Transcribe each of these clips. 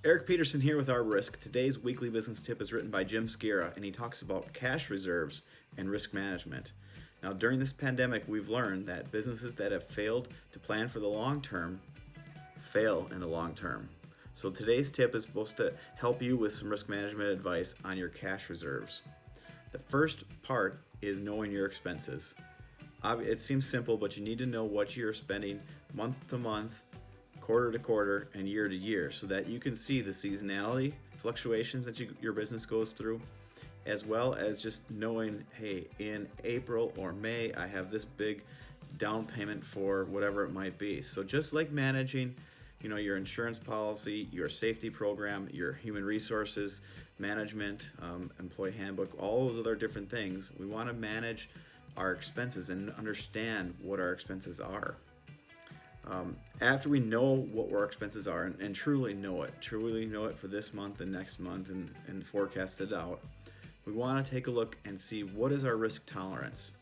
Eric Peterson here with Our Risk. Today's weekly business tip is written by Jim Skira, and he talks about cash reserves and risk management. Now, during this pandemic, we've learned that businesses that have failed to plan for the long term fail in the long term. So today's tip is supposed to help you with some risk management advice on your cash reserves. The first part is knowing your expenses. It seems simple, but you need to know what you're spending month to month, quarter to quarter, and year to year, so that you can see the seasonality fluctuations that your business goes through, as well as just knowing, hey, in April or May, I have this big down payment for whatever it might be. So just like managing, your insurance policy, your safety program, your human resources management, employee handbook, all those other different things, we want to manage our expenses and understand what our expenses are. After we know what our expenses are and truly know it for this month and next month and forecast it out, we want to take a look and see what is our risk tolerance.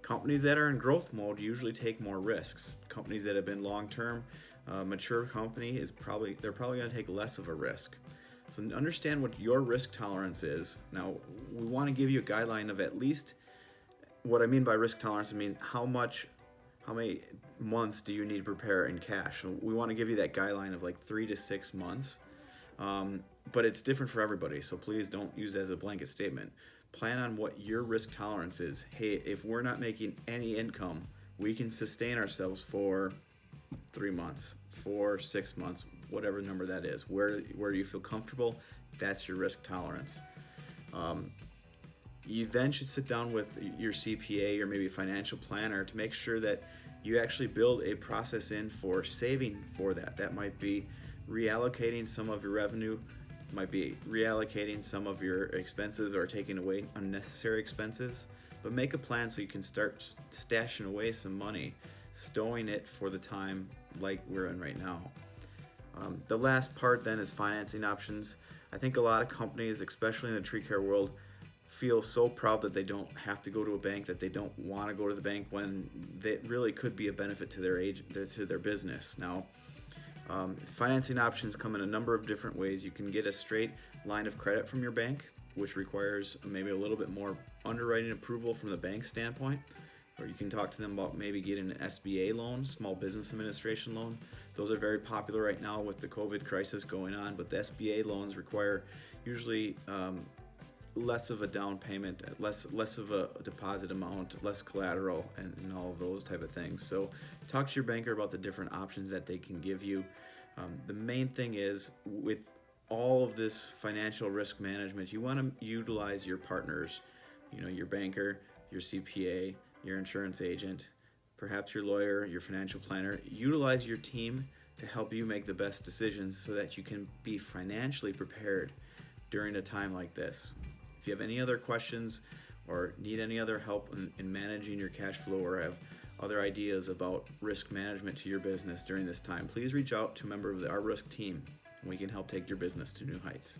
Companies that are in growth mode usually take more risks. Companies that have been long-term, mature company they're probably going to take less of a risk. So understand what your risk tolerance is. Now, we want to give you a guideline of at least, what I mean by risk tolerance, I mean how many months do you need to prepare in cash? So we want to give you that guideline of like 3 to 6 months, but it's different for everybody, so please don't use it as a blanket statement. Plan on what your risk tolerance is. Hey, if we're not making any income, we can sustain ourselves for 3 months, 4, 6 months, whatever number that is. Where you feel comfortable, that's your risk tolerance. You then should sit down with your CPA or maybe financial planner to make sure that you actually build a process in for saving for that. That might be reallocating some of your revenue, might be reallocating some of your expenses or taking away unnecessary expenses. But make a plan so you can start stashing away some money, stowing it for the time like we're in right now. The last part then is financing options. I think a lot of companies, especially in the tree care world, feel so proud that they don't have to go to a bank, that they don't want to go to the bank, when that really could be a benefit to their business. Now, financing options come in a number of different ways. You can get a straight line of credit from your bank, which requires maybe a little bit more underwriting approval from the bank standpoint, or you can talk to them about maybe getting an SBA loan, Small Business Administration loan. Those are very popular right now with the COVID crisis going on, but the SBA loans require usually less of a down payment, less of a deposit amount, less collateral, and all of those type of things. So talk to your banker about the different options that they can give you. The main thing is, with all of this financial risk management, you want to utilize your partners, your banker, your CPA, your insurance agent, perhaps your lawyer, your financial planner. Utilize your team to help you make the best decisions so that you can be financially prepared during a time like this. If you have any other questions or need any other help in managing your cash flow, or have other ideas about risk management to your business during this time, please reach out to a member of Our Risk team, and we can help take your business to new heights.